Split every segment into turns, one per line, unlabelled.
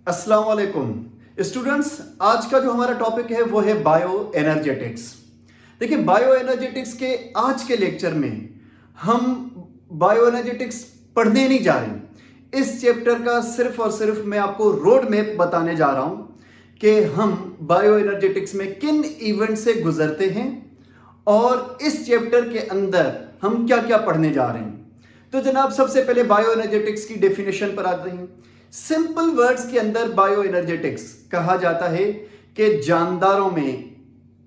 अस्सलाम वालेकुम स्टूडेंट्स। आज का जो हमारा टॉपिक है वो है बायो एनर्जेटिक्स। देखिए, बायो एनर्जेटिक्स के आज के लेक्चर में हम बायो एनर्जेटिक्स पढ़ने नहीं जा रहे। इस चैप्टर का सिर्फ और सिर्फ मैं आपको रोड मैप बताने जा रहा हूं कि हम बायो एनर्जेटिक्स में किन इवेंट से गुजरते हैं और इस चैप्टर के अंदर हम क्या क्या पढ़ने जा रहे हैं। तो जनाब, सबसे पहले बायो एनर्जेटिक्स की डेफिनेशन पर आते हैं। सिंपल वर्ड्स के अंदर बायो एनर्जेटिक्स कहा जाता है कि जानदारों में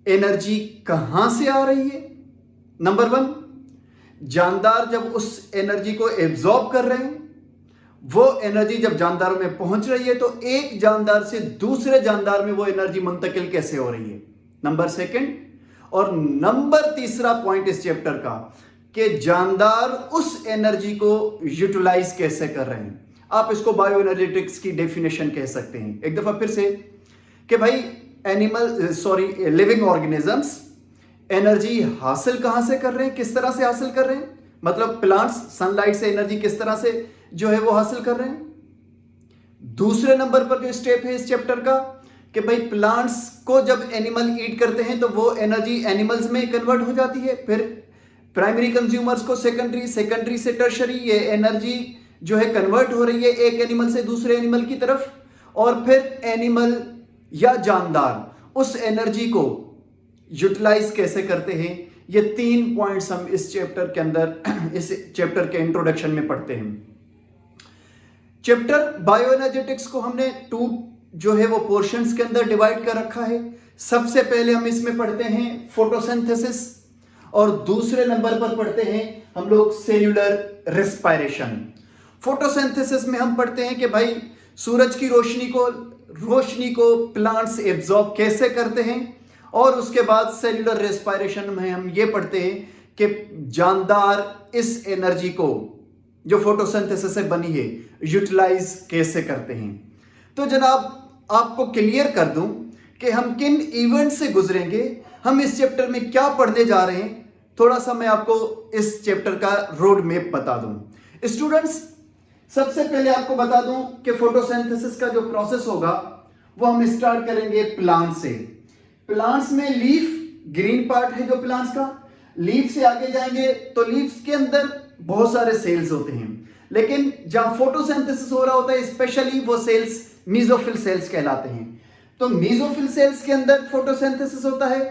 एनर्जी कहां से आ रही है। नंबर वन, जानदार जब उस एनर्जी को एब्जॉर्ब कर रहे हैं, वो एनर्जी जब जानदारों में पहुंच रही है तो एक जानदार से दूसरे जानदार में वो एनर्जी मुंतकिल कैसे हो रही है। नंबर सेकंड और नंबर तीसरा पॉइंट इस चैप्टर का कि जानदार उस एनर्जी को यूटिलाइज कैसे कर रहे हैं। आप इसको बायो एनर्जेटिक्स की डेफिनेशन कह सकते हैं। एक दफा फिर से कि भाई लिविंग ऑर्गेनिजम्स एनर्जी हासिल कहां से कर रहे हैं, किस तरह से हासिल कर रहे हैं। मतलब प्लांट्स सनलाइट से एनर्जी किस तरह से जो है वो हासिल कर रहे हैं। दूसरे नंबर पर जो स्टेप है इस चैप्टर का कि भाई प्लांट्स को जब एनिमल ईट करते हैं तो वो एनर्जी एनिमल्स में कन्वर्ट हो जाती है। फिर प्राइमरी कंज्यूमर्स को सेकेंडरी से टर्शरी ये एनर्जी जो है कन्वर्ट हो रही है एक एनिमल से दूसरे एनिमल की तरफ, और फिर एनिमल या जानदार उस एनर्जी को यूटिलाइज कैसे करते हैं। ये 3 पॉइंट्स हम इस चैप्टर के अंदर इस चैप्टर के इंट्रोडक्शन में पढ़ते हैं। चैप्टर बायो एनर्जेटिक्स को हमने 2 जो है वो पोर्शंस के अंदर डिवाइड कर रखा है। सबसे पहले हम इसमें पढ़ते हैं फोटोसिंथेसिस और दूसरे नंबर पर पढ़ते हैं हम लोग सेल्यूलर रेस्पिरेशन। फोटोसिंथेसिस में हम पढ़ते हैं कि भाई सूरज की रोशनी को प्लांट्स एब्जॉर्ब कैसे करते हैं, और उसके बाद सेल्यूलर रेस्पिरेशन में हम ये पढ़ते हैं कि जानदार इस एनर्जी को जो फोटोसिंथेसिस से बनी है यूटिलाइज कैसे करते हैं। तो जनाब, आपको क्लियर कर दूं कि हम किन इवेंट से गुजरेंगे, हम इस चैप्टर में क्या पढ़ने जा रहे हैं। थोड़ा सा मैं आपको इस चैप्टर का रोड मैप बता दूं। स्टूडेंट्स, सबसे पहले आपको बता दूं कि फोटोसिंथेसिस का जो प्रोसेस होगा वो हम स्टार्ट करेंगे प्लांट से। प्लांट्स में लीफ ग्रीन पार्ट है जो प्लांट्स का, लीफ से आगे जाएंगे तो लीफ के अंदर बहुत सारे सेल्स होते हैं, लेकिन जहां फोटोसिंथेसिस हो रहा होता है स्पेशली वो सेल्स मीजोफिल सेल्स कहलाते हैं। तो मीजोफिल सेल्स के अंदर फोटोसिंथेसिस होता है।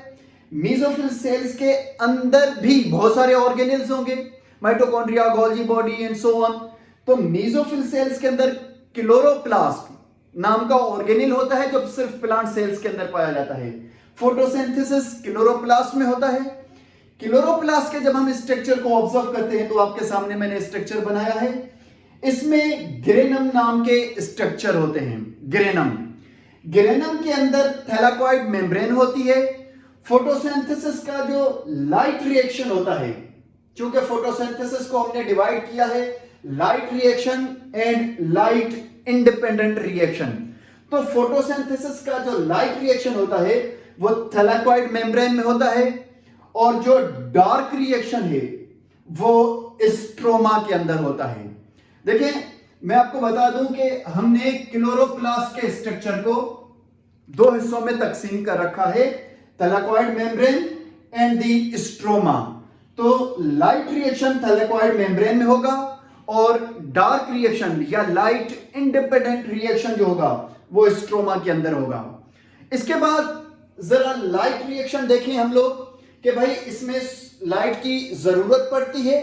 मीजोफिल सेल्स के अंदर भी बहुत सारे ऑर्गेनेल्स होंगे, mitochondria, Golgi body and so on. तो मीजोफिल सेल्स के अंदर क्लोरोप्लास्ट नाम का ऑर्गेनेल होता है जो सिर्फ प्लांट सेल्स के अंदर पाया जाता है। फोटोसिंथेसिस क्लोरोप्लास्ट में होता है। क्लोरोप्लास्ट के जब हम स्ट्रक्चर को ऑब्जर्व करते हैं तो आपके सामने मैंने स्ट्रक्चर बनाया है। इसमें ग्रेनम नाम के स्ट्रक्चर होते हैं। ग्रेनम के अंदर थैलाकॉइड मेम्ब्रेन होती है। फोटोसिंथेसिस का जो लाइट रिएक्शन होता है, क्योंकि फोटोसिंथेसिस को हमने डिवाइड किया है light reaction and light independent reaction. तो फोटोसिंथेसिस का जो लाइट रिएक्शन होता है वो थैलाकॉइड मेम्ब्रेन में होता है, और जो डार्क रिएक्शन है वो स्ट्रोमा के अंदर होता है। देखिए, मैं आपको बता दूं कि हमने क्लोरोप्लास्ट के स्ट्रक्चर को 2 हिस्सों में तकसीम कर रखा है, thylakoid membrane and the stroma. तो लाइट रिएक्शन थैलाकॉइड मेम्ब्रेन में होगा और डार्क रिएक्शन या लाइट इंडिपेंडेंट रिएक्शन जो होगा वो स्ट्रोमा के अंदर होगा। इसके बाद जरा लाइट रिएक्शन देखें हम लोग कि भाई इसमें लाइट की जरूरत पड़ती है,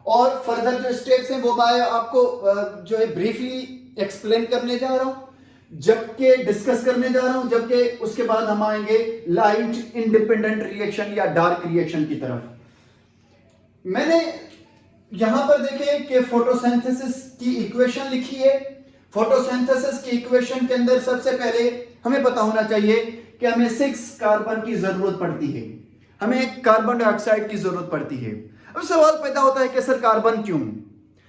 और फर्दर जो स्टेप्स हैं वो मैं आपको जो है ब्रीफली एक्सप्लेन करने जा रहा हूं, जबकि डिस्कस करने जा रहा हूं, जबकि उसके बाद हम आएंगे लाइट इंडिपेंडेंट रिएक्शन या डार्क रिएक्शन की तरफ। मैंने यहां पर देखें कि फोटोसिंथेसिस की इक्वेशन लिखी है। फोटोसिंथेसिस की इक्वेशन के अंदर सबसे पहले हमें पता होना चाहिए कि हमें 6 कार्बन की जरूरत पड़ती है, हमें कार्बन डाइऑक्साइड की जरूरत पड़ती है। अब सवाल पैदा होता है कि सर कार्बन क्यों।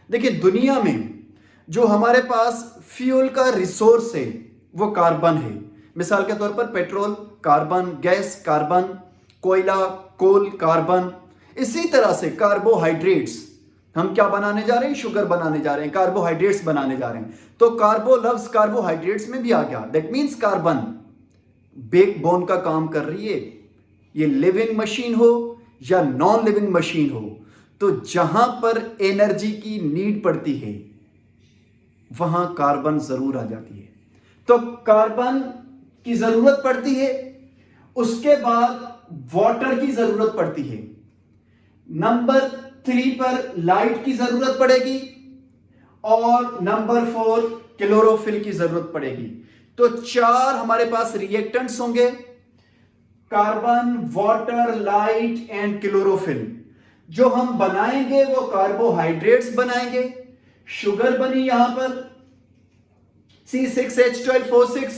देखिए, दुनिया में जो हमारे पास फ्यूल का रिसोर्स है वो कार्बन है। मिसाल के तौर पर पेट्रोल कार्बन, गैस कार्बन, कोयला कोल कार्बन, इसी तरह से कार्बोहाइड्रेट्स हम क्या बनाने जा रहे हैं? शुगर बनाने जा रहे हैं, कार्बोहाइड्रेट्स बनाने जा रहे हैं। तो कार्बो लव्स कार्बोहाइड्रेट्स में भी आ गया। दैट मीन्स कार्बन बैकबोन का काम कर रही है। ये लिविंग मशीन हो या नॉन लिविंग मशीन हो, तो जहां पर एनर्जी की नीड पड़ती है वहां कार्बन जरूर आ जाती है। तो कार्बन की जरूरत पड़ती है, उसके बाद वाटर की जरूरत पड़ती है, नंबर 3 पर लाइट की जरूरत पड़ेगी और नंबर 4 क्लोरोफिल की जरूरत पड़ेगी। तो 4 हमारे पास रिएक्टेंट्स होंगे, carbon, water, light and chlorophyll. जो हम बनाएंगे वो कार्बोहाइड्रेट्स बनाएंगे। शुगर बनी यहां पर C6H12O6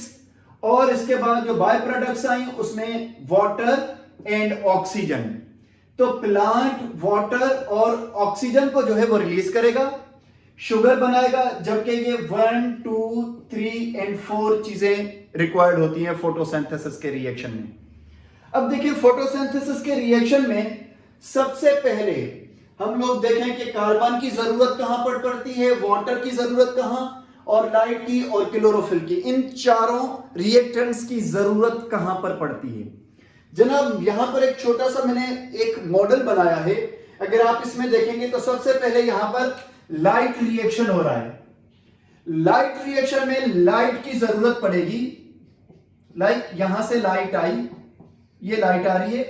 और इसके बाद जो बाय प्रोडक्ट्स आई उसमें वाटर एंड ऑक्सीजन। तो प्लांट वाटर और ऑक्सीजन को जो है वो रिलीज करेगा, शुगर बनाएगा, जबकि ये 1, 2, 3 एंड 4 चीजें रिक्वायर्ड होती हैं फोटोसिंथेसिस के रिएक्शन में। अब देखिए फोटोसिंथेसिस के रिएक्शन में सबसे पहले हम लोग देखें कि कार्बन की जरूरत कहां पर पड़ती है, वाटर की जरूरत कहां, और लाइट की और क्लोरोफिल की। इन चारों रिएक्टेंट्स की जरूरत कहां पर पड़ती है। जनाब यहां पर एक छोटा सा मैंने एक मॉडल बनाया है। अगर आप इसमें देखेंगे तो सबसे पहले यहां पर लाइट रिएक्शन हो रहा है। लाइट रिएक्शन में लाइट की जरूरत पड़ेगी। लाइक यहां से लाइट आई, ये लाइट आ रही है,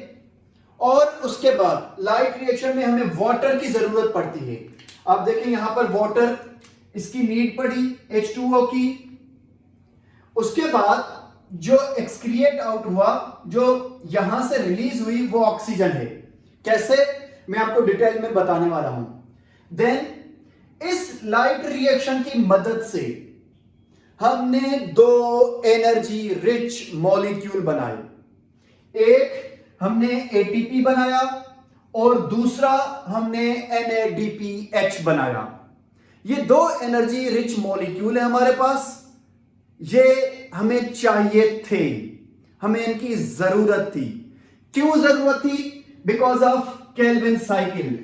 और उसके बाद लाइट रिएक्शन में हमें वाटर की जरूरत पड़ती है। आप देखें यहां पर वाटर, इसकी नीड पड़ी H2O की। उसके बाद जो एक्सक्रिएट आउट हुआ, जो यहां से रिलीज हुई, वो ऑक्सीजन है। कैसे, मैं आपको डिटेल में बताने वाला हूं। देन इस लाइट रिएक्शन की मदद से हमने 2 एनर्जी रिच मॉलिक्यूल बनाए। एक हमने ATP बनाया और दूसरा हमने NADPH बनाया। ये 2 एनर्जी रिच मॉलिक्यूल है हमारे पास। ये हमें चाहिए थे, हमें इनकी जरूरत थी। क्यों जरूरत थी? Because of Calvin cycle,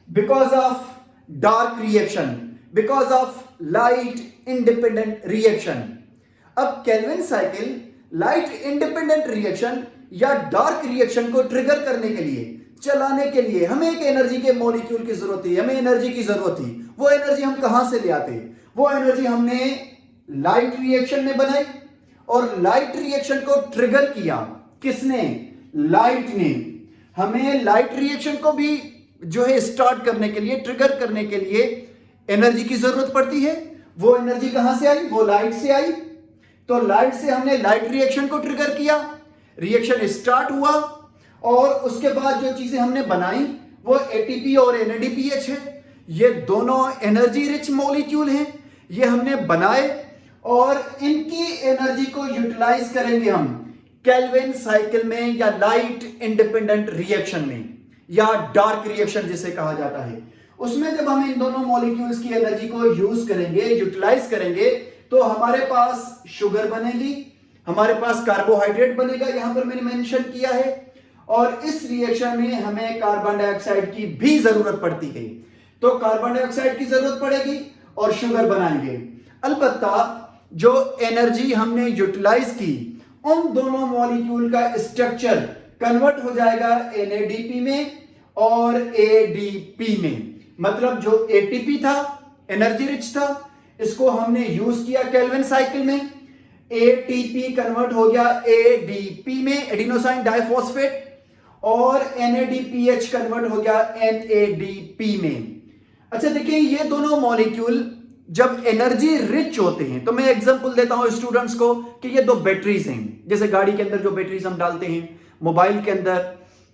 because of dark reaction, because of light independent reaction. अब Calvin cycle, light independent reaction या डार्क रिएक्शन को ट्रिगर करने के लिए, चलाने के लिए हमें एक एनर्जी के मॉलिक्यूल की जरूरत थी, हमें एनर्जी की जरूरत थी। वो एनर्जी हम कहां से ले आते? वो एनर्जी हमने लाइट रिएक्शन में बनाई, और लाइट रिएक्शन को ट्रिगर किया किसने? लाइट ने। हमें लाइट रिएक्शन को भी जो है स्टार्ट करने के लिए, ट्रिगर करने के लिए एनर्जी की जरूरत पड़ती है। वो एनर्जी कहां से आई? वो लाइट से आई। तो लाइट से हमने लाइट रिएक्शन को ट्रिगर किया, रिएक्शन स्टार्ट हुआ, और उसके बाद जो चीजें हमने बनाई वो ATP और NADPH है। ये दोनों एनर्जी रिच मॉलिक्यूल हैं, ये हमने बनाए, और इनकी एनर्जी को यूटिलाइज करेंगे हम केल्विन साइकिल में, या लाइट इंडिपेंडेंट रिएक्शन में, या डार्क रिएक्शन जिसे कहा जाता है। उसमें जब हम इन दोनों मॉलिक्यूल्स की एनर्जी को यूज करेंगे, यूटिलाइज करेंगे, तो हमारे पास शुगर बनेगी, हमारे पास कार्बोहाइड्रेट बनेगा, यहां पर मैंने मेंशन किया है। और इस रिएक्शन में हमें कार्बन डाइऑक्साइड की भी जरूरत पड़ती है। तो कार्बन डाइऑक्साइड की जरूरत पड़ेगी और शुगर बनाएंगे। अलबत्ता जो एनर्जी हमने यूटिलाइज की, उन दोनों मॉलिक्यूल का स्ट्रक्चर कन्वर्ट हो जाएगा NADP में और ADP में। मतलब जो ATP था, एनर्जी रिच था, इसको हमने यूज किया केल्विन साइकिल में, ATP कन्वर्ट हो गया ADP में, एडिनोसाइन डाइफॉस्फेट, और NADPH कन्वर्ट हो गया NADP में। अच्छा देखिए, ये दोनों मॉलिक्यूल जब एनर्जी रिच होते हैं, तो मैं एग्जांपल देता हूं स्टूडेंट्स को कि ये 2 बैटरीज हैं। जैसे गाड़ी के अंदर जो बैटरीज हम डालते हैं, मोबाइल के अंदर,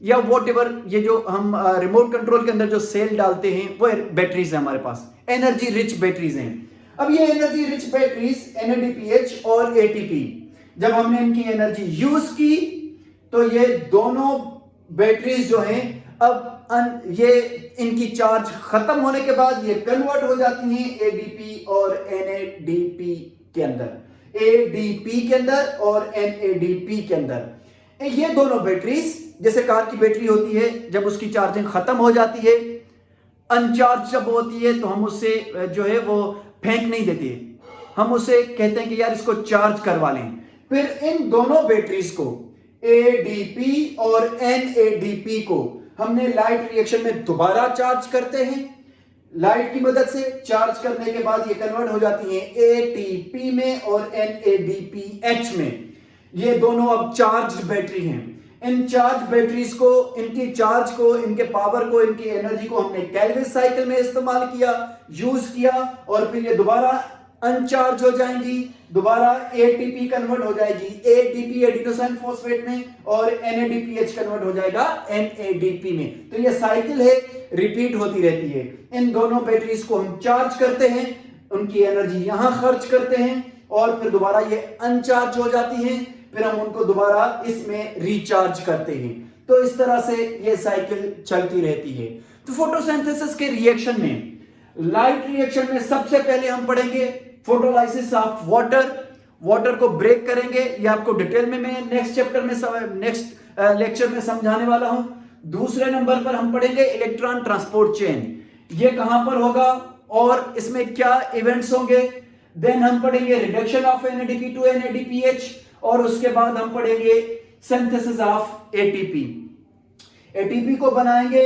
या व्हाटएवर, ये जो हम रिमोट कंट्रोल के अंदर जो सेल डालते हैं, वो बैटरीज है हमारे पास, एनर्जी रिच बैटरीज हैं। अब ये एनर्जी रिच बैटरीज NADPH और ATP, जब हमने इनकी एनर्जी यूज की, तो ये दोनों बैटरीज जो हैं, अब ये इनकी चार्ज खत्म होने के बाद ये कन्वर्ट हो जाती हैं ADP और NADP के अंदर, ADP के अंदर और NADP के अंदर। ये दोनों बैटरीज, जैसे कार की बैटरी होती है, जब उसकी चार्जिंग खत्म हो जाती है अनचार्ज जब होती है तो हम उससे जो है वो फेंक नहीं देते, हम उसे कहते हैं कि यार इसको चार्ज करवा लें। फिर इन दोनों बैटरीज को ADP और NADP को हमने लाइट रिएक्शन में दोबारा चार्ज करते हैं। लाइट की मदद से चार्ज करने के बाद ये कन्वर्ट हो जाती हैं ATP में और NADPH में। ये दोनों अब चार्ज बैटरी हैं। इन चार्ज बैटरीज को, इनकी चार्ज को, इनके पावर को, इनकी एनर्जी को हमने केल्विन साइकिल में इस्तेमाल किया, यूज किया, और फिर ये दोबारा अनचार्ज हो जाएंगी, दोबारा ATP कन्वर्ट हो जाएगी ADP एडिनोसिन फॉस्फेट में, और NADPH कन्वर्ट हो जाएगा NADP में। तो ये साइकिल है, रिपीट होती रहती है। इन दोनों बैटरीज को हम चार्ज करते हैं, उनकी एनर्जी यहां खर्च करते हैं, और फिर दोबारा ये अनचार्ज हो जाती हैं, फिर हम उनको दोबारा इसमें रिचार्ज करते हैं। तो इस तरह से ये साइकिल चलती रहती है। तो फोटोसिंथेसिस के रिएक्शन में, लाइट रिएक्शन में सबसे पहले हम पढ़ेंगे फोटोलाइसिस ऑफ वाटर। वाटर को ब्रेक करेंगे, ये आपको डिटेल में मैं नेक्स्ट चैप्टर में, नेक्स्ट लेक्चर में समझाने वाला हूं। दूसरे नंबर पर हम पढ़ेंगे इलेक्ट्रॉन ट्रांसपोर्ट चेन, ये कहां पर होगा और इसमें क्या इवेंट्स होंगे। देन हम पढ़ेंगे reduction of NADP to NADPH, और उसके बाद हम पढ़ेंगे सिंथेसिस ऑफ ATP। ATP को बनाएंगे,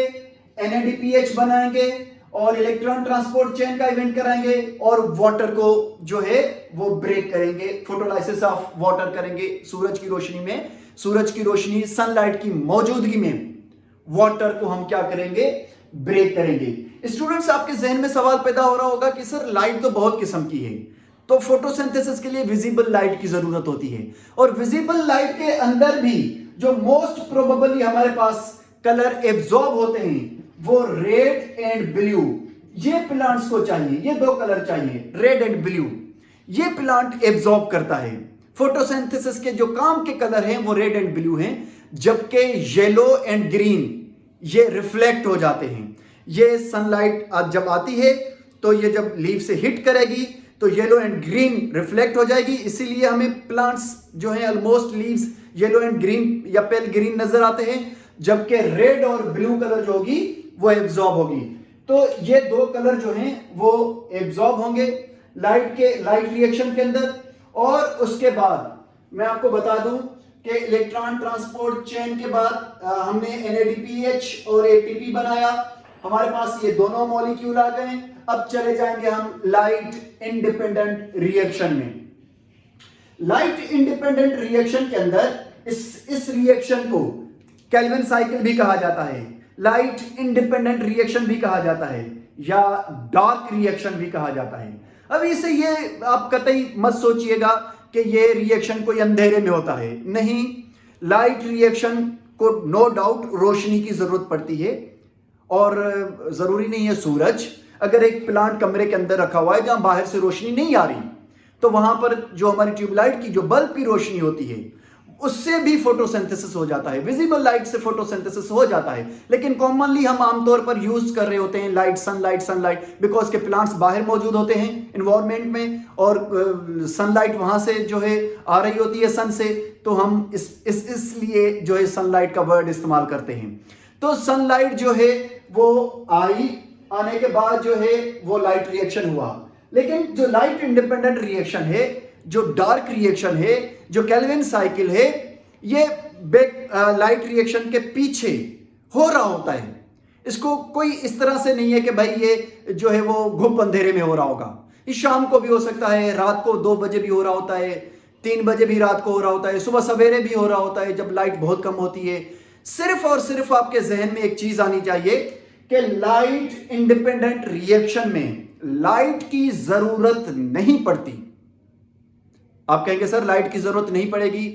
NADPH बनाएंगे, और इलेक्ट्रॉन ट्रांसपोर्ट चेन का इवेंट कराएंगे, और वाटर को जो है वो ब्रेक करेंगे, फोटोलाइसिस ऑफ वाटर करेंगे सूरज की रोशनी में। सूरज की रोशनी, सनलाइट की मौजूदगी में वाटर को हम क्या करेंगे, ब्रेक करेंगे। स्टूडेंट्स, आपके जहन में सवाल पैदा हो रहा होगा कि सर लाइट तो बहुत किस्म की है, तो फोटोसिंथेसिस के लिए विजिबल लाइट की जरूरत होती है, और विजिबल लाइट के अंदर भी जो मोस्ट प्रोबेबली हमारे पास कलर एब्जॉर्ब होते हैं वो रेड एंड ब्लू। ये प्लांट्स को चाहिए, ये दो कलर चाहिए, रेड एंड ब्लू। ये प्लांट एब्जॉर्ब करता है। फोटोसिंथेसिस के जो काम के कलर हैं वो रेड एंड ब्लू हैं, जबकि येलो एंड ग्रीन ये रिफ्लेक्ट हो जाते हैं। ये सनलाइट जब आती है तो ये जब लीफ से हिट करेगी तो येलो एंड ग्रीन रिफ्लेक्ट हो जाएगी, इसीलिए हमें प्लांट्स जो हैं almost leaves yellow and green या पेल ग्रीन नजर आते हैं, जबकि रेड और ब्लू कलर जो होगी वो एब्जॉर्ब होगी। तो ये दो कलर जो हैं वो एब्जॉर्ब होंगे लाइट रिएक्शन के अंदर। और उसके बाद मैं आपको बता दूं कि इलेक्ट्रॉन ट्रांसपोर्ट चेन के बाद हमने NADPH और ATP बनाया, हमारे पास ये दोनों मॉलिक्यूल आ गए। अब चले जाएंगे हम लाइट इंडिपेंडेंट रिएक्शन में। लाइट इंडिपेंडेंट रिएक्शन के अंदर इस रिएक्शन को केल्विन साइकिल भी कहा जाता है, लाइट इंडिपेंडेंट रिएक्शन भी कहा जाता है, या डार्क रिएक्शन भी कहा जाता है। अब इसे ये आप कतई मत सोचिएगा कि ये रिएक्शन कोई अंधेरे में होता है, नहीं। लाइट रिएक्शन को नो डाउट रोशनी की जरूरत पड़ती है, और जरूरी नहीं है सूरज। अगर एक प्लांट कमरे के अंदर रखा हुआ है जहां बाहर से रोशनी नहीं आ रही, तो वहां पर जो हमारी ट्यूबलाइट की जो बल्ब की रोशनी होती है उससे भी फोटोसिंथेसिस हो जाता है, विजिबल लाइट से फोटोसिंथेसिस हो जाता है। लेकिन कॉमनली हम आमतौर पर यूज कर रहे होते हैं लाइट, सनलाइट, बिकॉज के प्लांट्स बाहर मौजूद होते हैं इन्वायरमेंट में, और सनलाइट वहां से जो है आ रही होती है सन से, तो हम इसलिए जो है सनलाइट का वर्ड इस्तेमाल करते हैं। तो सनलाइट जो है वो आने के बाद जो है वो लाइट रिएक्शन हुआ। लेकिन जो लाइट इंडिपेंडेंट रिएक्शन है, जो डार्क रिएक्शन है, जो केल्विन साइकिल है, ये लाइट रिएक्शन के पीछे हो रहा होता है। इसको कोई इस तरह से नहीं है कि भाई ये जो है वो घुप अंधेरे में हो रहा होगा। ये शाम को भी हो सकता है, रात को 2 बजे भी हो रहा होता है, 3 बजे भी रात को हो रहा होता है, सुबह सवेरे भी हो रहा होता है जब लाइट बहुत कम होती है। सिर्फ और सिर्फ आपके जहन में एक चीज आनी चाहिए कि लाइट इंडिपेंडेंट रिएक्शन में लाइट की जरूरत नहीं पड़ती। आप कहेंगे सर लाइट की जरूरत नहीं पड़ेगी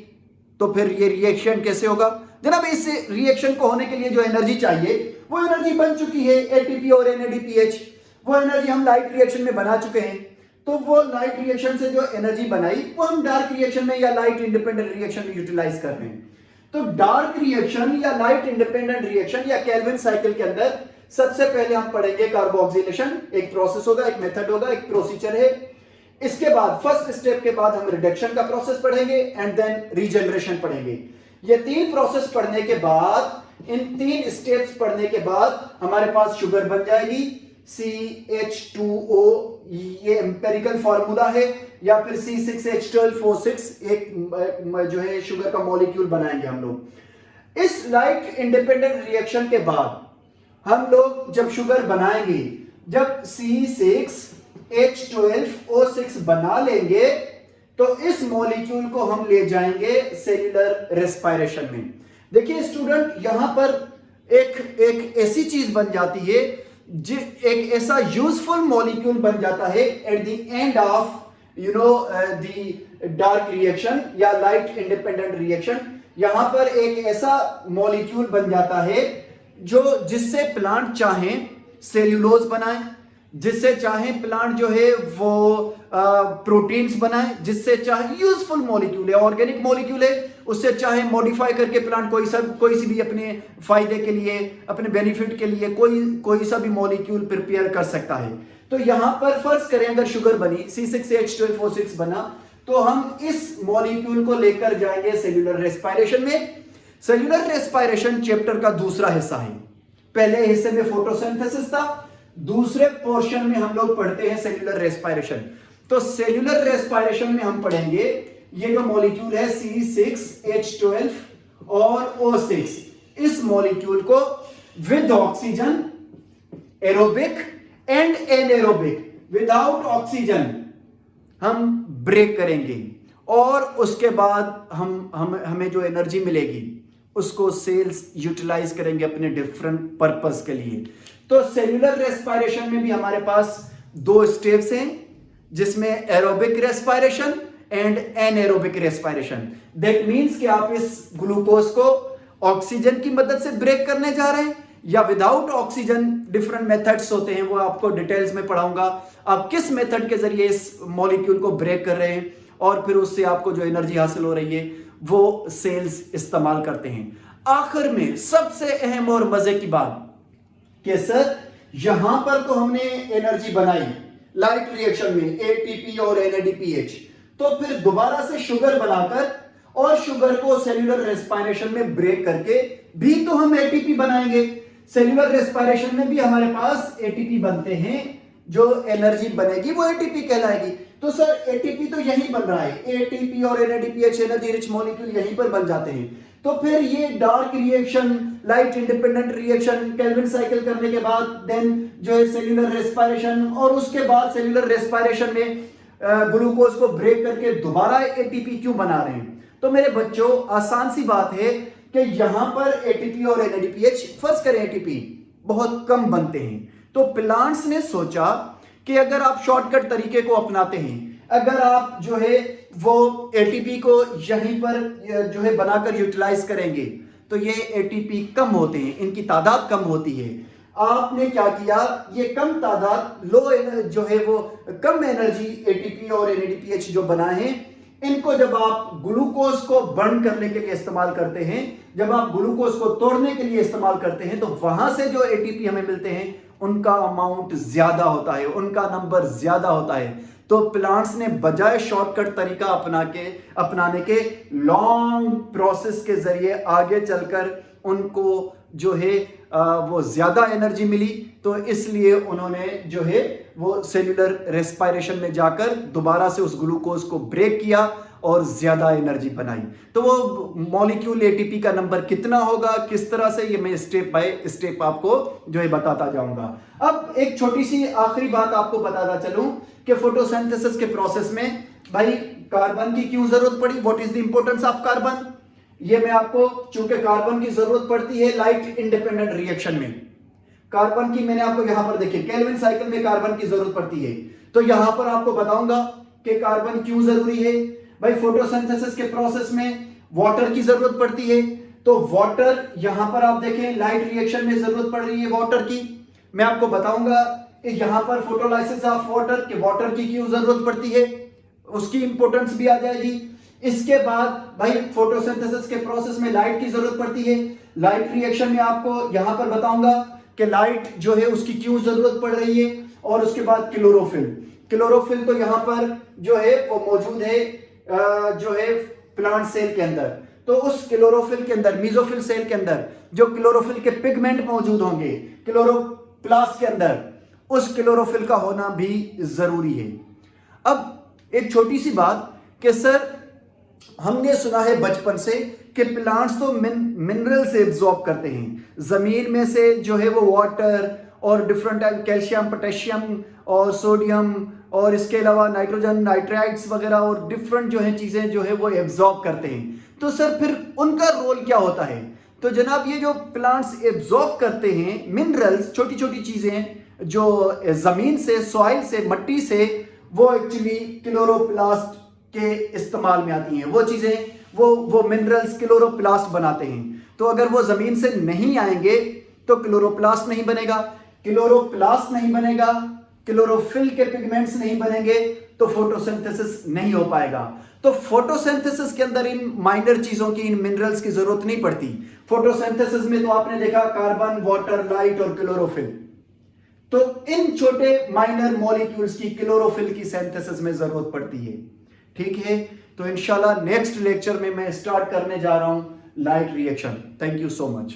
तो फिर ये रिएक्शन कैसे होगा? जनाब, इस रिएक्शन को होने के लिए जो एनर्जी चाहिए वो एनर्जी बन चुकी है, ATP और NADPH। वो एनर्जी हम लाइट रिएक्शन में बना चुके हैं। तो वो लाइट रिएक्शन से जो एनर्जी बनाई वो हम डार्क रिएक्शन में या लाइट इंडिपेंडेंट रिएक्शन में यूटिलाइज कर रहे हैं। तो डार्क रिएक्शन या लाइट इंडिपेंडेंट रिएक्शन या केल्विन साइकिल के अंदर सबसे पहले हम पढ़ेंगे कार्बोक्सिलेशन। एक प्रोसेस होगा, एक मेथड होगा, एक प्रोसीजर है। इसके बाद फर्स्ट स्टेप के बाद हम रिडक्शन का प्रोसेस पढ़ेंगे एंड देन रीजनरेशन पढ़ेंगे। ये 3 प्रोसेस पढ़ने के बाद, इन 3 स्टेप्स पढ़ने के बाद हमारे पास शुगर बन जाएगी CH2O, ये एम्पेरिकल फॉर्मूला है, या फिर C6H12O6 एक जो है शुगर का मॉलिक्यूल बनाएंगे हम लोग। इस लाइट इंडिपेंडेंट रिएक्शन के बाद हम लोग जब शुगर बनाएंगे, जब C6H12O6 बना लेंगे तो इस मॉलिक्यूल को हम ले जाएंगे सेल्यूलर रेस्पिरेशन में। देखिए स्टूडेंट, यहां पर एक ऐसी चीज बन जाती है, एक ऐसा यूजफुल मॉलिक्यूल बन जाता है at the end of the dark reaction या लाइट इंडिपेंडेंट रिएक्शन। यहां पर एक ऐसा मॉलिक्यूल बन जाता है जो जिससे प्लांट चाहे सेल्यूलोज बनाए, जिससे चाहे प्लांट जो है वो प्रोटीन्स बनाए, जिससे चाहे यूजफुल मॉलिक्यूल है, ऑर्गेनिक मॉलिक्यूल है, उससे चाहे मॉडिफाई करके प्लांट कोई सी भी अपने फायदे के लिए, अपने बेनिफिट के लिए कोई सा भी मॉलिक्यूल प्रिपेयर कर सकता है। तो यहां पर फर्ज करें अगर शुगर बनी, C6H12O6 बना, तो हम इस मॉलिक्यूल को लेकर जाएंगे सेल्यूलर रेस्पिरेशन में। सेल्यूलर रेस्पिरेशन चैप्टर का दूसरा हिस्सा है। पहले हिस्से में फोटोसिंथेसिस था, दूसरे पोर्शन में हम लोग पढ़ते हैं सेल्यूलर रेस्पिरेशन। तो सेल्यूलर रेस्पिरेशन में हम पढ़ेंगे ये जो मॉलिक्यूल है C6H12 और O6, इस मॉलिक्यूल को with oxygen, aerobic and anaerobic, without oxygen हम ब्रेक करेंगे और उसके बाद हमें जो एनर्जी मिलेगी उसको सेल्स यूटिलाइज करेंगे अपने डिफरेंट पर्पस के लिए। तो सेल्यूलर रेस्पिरेशन में भी हमारे पास 2 स्टेप्स हैं, जिसमें aerobic respiration and anaerobic respiration. That means कि आप इस ग्लूकोज को ऑक्सीजन की मदद से ब्रेक करने जा रहे हैं या विदाउट ऑक्सीजन। डिफरेंट मेथड्स होते हैं, वो आपको डिटेल्स में पढ़ाऊंगा। आप किस मेथड के जरिए इस मॉलिक्यूल को ब्रेक कर रहे हैं और फिर उससे आपको जो एनर्जी हासिल हो रही है वो सेल्स इस्तेमाल करते हैं। आखिर में सबसे अहम और मजे की बात कि सर यहां पर तो हमने एनर्जी बनाई लाइट रिएक्शन में ATP और NADPH, तो फिर दोबारा से शुगर बनाकर और शुगर को सेल्यूलर रेस्पिरेशन में ब्रेक करके भी तो हम ATP बनाएंगे। सेल्यूलर रेस्पिरेशन में भी हमारे पास ATP बनते हैं, जो एनर्जी बनेगी वो ATP कहलाएगी। तो सर ATP तो यहीं बन रहा है, ATP और NADPH एनर्जी रिच मॉलिक्यूल यहीं पर बन जाते हैं। तो फिर ये dark reaction, light independent reaction, Calvin cycle करने के बाद देन जो है सेल्यूलर रेस्पिरेशन, और उसके बाद सेल्यूलर रेस्पिरेशन में ग्लूकोज को ब्रेक करके दोबारा ATP क्यों बना रहे हैं? तो मेरे बच्चों, आसान सी बात है कि यहां पर ATP और NADPH, फर्ज करें ATP बहुत कम बनते हैं, तो प्लांट्स ने सोचा कि अगर आप शॉर्टकट तरीके को अपनाते हैं, अगर आप जो है वो ATP को यहीं पर जो है बनाकर यूटिलाइज करेंगे तो ये ATP कम होते हैं, इनकी तादाद कम होती है। आपने क्या किया, ये कम तादाद जो है वो कम एनर्जी ATP और NADPH जो बनाए हैं, इनको जब आप ग्लूकोज को बर्न करने के लिए इस्तेमाल करते हैं, जब आप ग्लूकोज को तोड़ने के लिए इस्तेमाल करते हैं, तो वहां से जो ATP हमें मिलते हैं उनका अमाउंट ज्यादा होता है, उनका नंबर ज्यादा होता है। तो प्लांट्स ने बजाय शॉर्टकट तरीका अपनाने के लॉन्ग प्रोसेस के जरिए आगे चलकर उनको जो है वो ज्यादा एनर्जी मिली, तो इसलिए उन्होंने जो है वो सेल्यूलर रेस्पिरेशन में जाकर दोबारा से उस ग्लूकोज को ब्रेक किया और ज्यादा एनर्जी बनाई। तो वो मॉलिक्यूल ATP का नंबर कितना होगा, किस तरह से, ये मैं स्टेप बाय स्टेप आपको जो है बताता जाऊंगा। अब एक छोटी सी आखिरी बात आपको बताता चलूं कि फोटोसिंथेसिस के प्रोसेस में भाई कार्बन की क्यों जरूरत पड़ी, what is the importance of carbon. ये मैं आपको, चूंकि कार्बन की जरूरत पड़ती है लाइट इंडिपेंडेंट रिएक्शन में, कार्बन की मैंने आपको यहां पर देखिए केल्विन साइकिल में कार्बन की जरूरत पड़ती है, तो यहां पर आपको बताऊंगा कि कार्बन क्यों जरूरी है। भाई फोटोसिंथेसिस के प्रोसेस में वाटर की जरूरत पड़ती है, तो वाटर यहां पर आप देखें लाइट रिएक्शन में जरूरत पड़ रही है वाटर की। मैं आपको बताऊंगा यहां पर फोटोलाइसिस ऑफ वाटर के वाटर की क्यों जरूरत पड़ती है, उसकी इंपॉर्टेंस भी आ जाएगी। इसके बाद भाई फोटोसिंथेसिस के प्रोसेस में लाइट की जरूरत पड़ती है, लाइट रिएक्शन में आपको यहां पर बताऊंगा कि लाइट जो है उसकी क्यों जरूरत पड़ रही है। और उसके बाद क्लोरोफिल तो यहां पर जो है वो मौजूद है जो है प्लांट सेल के अंदर। तो उस क्लोरोफिल के अंदर, मेसोफिल सेल के अंदर जो क्लोरोफिल के पिगमेंट मौजूद होंगे क्लोरोप्लास्ट के अंदर, उस क्लोरोफिल का होना भी जरूरी है। अब एक छोटी सी बात कि सर हमने सुना है बचपन से कि प्लांट्स तो मिनरल से एब्जॉर्ब करते हैं, जमीन में से जो है वो वाटर और डिफरेंट टाइप कैल्शियम, पोटेशियम और सोडियम और इसके अलावा नाइट्रोजन, नाइट्राइट्स वगैरह और डिफरेंट जो है चीजें जो है वो एब्जॉर्ब करते हैं। तो सर फिर उनका रोल क्या होता है? तो जनाब ये जो प्लांट्स एब्जॉर्ब करते हैं मिनरल्स, छोटी छोटी चीजें जो जमीन से, सॉइल से, मट्टी से, वो एक्चुअली क्लोरोप्लास्ट के इस्तेमाल में आती हैं। वो चीजें वो मिनरल्स क्लोरोप्लास्ट बनाते हैं। तो अगर वो जमीन से नहीं आएंगे तो क्लोरोप्लास्ट नहीं बनेगा, क्लोरोप्लास्ट नहीं बनेगा, क्लोरोफिल के पिगमेंट्स नहीं बनेंगे, तो फोटोसिंथेसिस नहीं हो पाएगा। तो फोटोसिंथेसिस के अंदर इन माइनर चीजों की, इन मिनरल्स की जरूरत नहीं पड़ती। फोटोसिंथेसिस में तो आपने देखा कार्बन, वाटर, लाइट और क्लोरोफिल। तो इन छोटे माइनर मॉलिक्यूल्स की क्लोरोफिल की सिंथेसिस में जरूरत पड़ती है। ठीक है, तो इंशाल्लाह नेक्स्ट लेक्चर में मैं स्टार्ट करने जा रहा हूं light reaction. Thank you so much.